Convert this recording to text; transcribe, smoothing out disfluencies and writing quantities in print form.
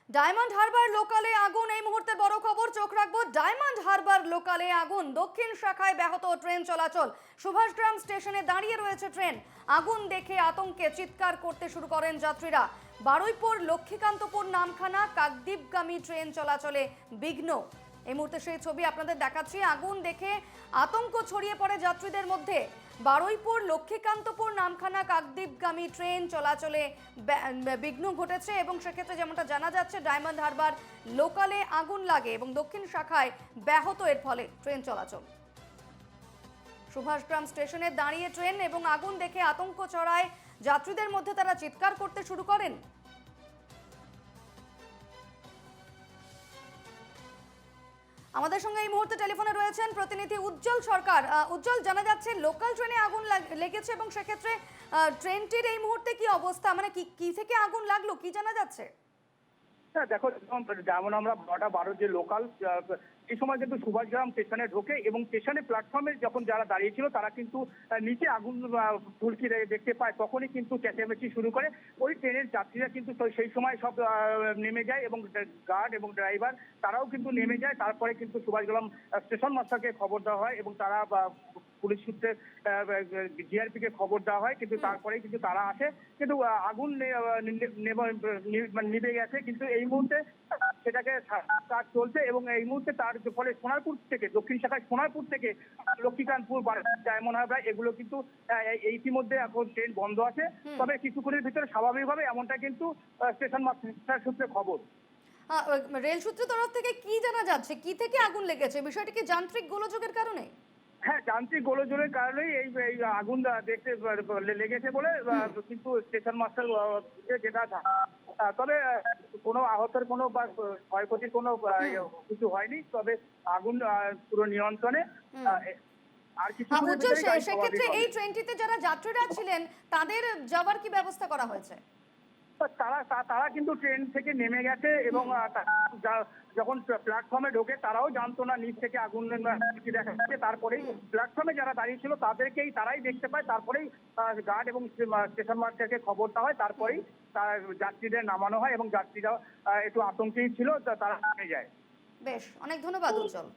Diamond Harbour লোকালে আগুন, এই মুহূর্তে বড় খবর, চোখ রাখবো ডায়মন্ড হারবার লোকালে আগুন, দক্ষিণ শাখায় ব্যাহত ট্রেন চলাচল। সুভাষগ্রাম স্টেশনে দাঁড়িয়ে রয়েছে ট্রেন, আগুন দেখে আতঙ্কে চিৎকার করতে শুরু করেন যাত্রীরা। বারুইপুর লক্ষ্মীকান্তপুর নামখানা কাকদ্বীপগামী ট্রেন চলাচলে বিঘ্ন। এই মুহূর্তে সেই ছবি আপনাদের দেখাচ্ছি। আগুন দেখে আতঙ্ক ছড়িয়ে পড়ে যাত্রীদের মধ্যে। বারুইপুর লক্ষ্মীকান্তপুর নামখানা কাকদ্বীপগামী ট্রেন চলাচলে বিঘ্ন ঘটেছে এবং সেক্ষেত্রে যেমনটা জানা যাচ্ছে ডায়মন্ড হারবার লোকালে আগুন লাগে এবং দক্ষিণ শাখায় ব্যাহত এর ফলে ট্রেন চলাচল। সুভাষগ্রাম স্টেশনে দাঁড়িয়ে ট্রেন এবং আগুন দেখে আতঙ্ক ছড়ায় যাত্রীদের মধ্যে, তারা চিৎকার করতে শুরু করেন। আমাদের সঙ্গে এই মুহূর্তে টেলিফোনে রয়েছেন প্রতিনিধি উজ্জ্বল সরকার। উজ্জ্বল, জানা যাচ্ছে লোকাল ট্রেনে আগুন লেগেছে এবং সেক্ষেত্রে ট্রেনটির এই মুহূর্তে কি অবস্থা, মানে কি থেকে আগুন লাগলো, কি জানা যাচ্ছে? হ্যাঁ দেখো, যেমন আমরা 12:12 যে লোকাল এই সময় কিন্তু সুভাষগ্রাম স্টেশনে ঢোকে এবং স্টেশনে প্ল্যাটফর্মে যখন যারা দাঁড়িয়েছিল তারা কিন্তু নিচে আগুন ফুলকি দেখতে পায়, তখনই কিন্তু চেঁচামেচি শুরু করে। ওই ট্রেনের যাত্রীরা কিন্তু সেই সময় সব নেমে যায় এবং গার্ড এবং ড্রাইভার তারাও কিন্তু নেমে যায়। তারপরে কিন্তু সুভাষগ্রাম স্টেশন মাস্টারকে খবর দেওয়া হয় এবং তারা পুলিশ সূত্রে জিআরপি কে খবর দেওয়া হয়, কিন্তু তারপরেই কিন্তু তারা আসে। কিন্তু আগুন নিভে গেছে, কিন্তু এই মুহূর্তে সেটাকে কাজ চলছে এবং এই মুহূর্তে তার ফলে সোনারপুর থেকে, দক্ষিণ শাখায় সোনারপুর থেকে লক্ষ্মীকান্তপুর, ডায়মন্ড হারবার এগুলো কিন্তু ইতিমধ্যে এখন ট্রেন বন্ধ আছে। তবে কিছুক্ষণের ভিতরে স্বাভাবিকভাবে, এমনটা কিন্তু স্টেশন মাস্টার সূত্রে খবর। রেল সূত্রের তরফ থেকে কি জানা যাচ্ছে, কি থেকে আগুন লেগেছে? বিষয়টি কি যান্ত্রিক গোলযোগের কারণে? হ্যাঁ, যান্ত্রিক গোলযোগের কারণেই এই আগুন দেখতে লেগেছে বলে কিন্তু স্টেশন মাস্টার যেটা। তবে কোনো আহতের কোনো বা ক্ষয়ক্ষতির কোনো কিছু হয়নি, তবে আগুন পুরো নিয়ন্ত্রণে। আর কিছু উজ্জ্বল, সেক্ষেত্রে এই ট্রেনটিতে যারা যাত্রীরা ছিলেন তাদের যাবার কি ব্যবস্থা করা হয়েছে? তারা কিন্তু ট্রেন থেকে নেমে গেছে এবং যখন প্ল্যাটফর্মে ঢোকে তারাও জানতো না নিচ থেকে আগুন দেখা যাচ্ছে। তারপরেই প্ল্যাটফর্মে যারা দাঁড়িয়ে ছিল তারাই দেখতে পায়, তারপরেই গার্ড এবং স্টেশন মাস্টারকে খবর দেওয়া হয়, তারপরেই যাত্রীদের নামানো হয় এবং যাত্রীরা একটু আতঙ্কেই ছিল, তারা নেমে যায়। বেশ, অনেক ধন্যবাদ উজ্জ্বল।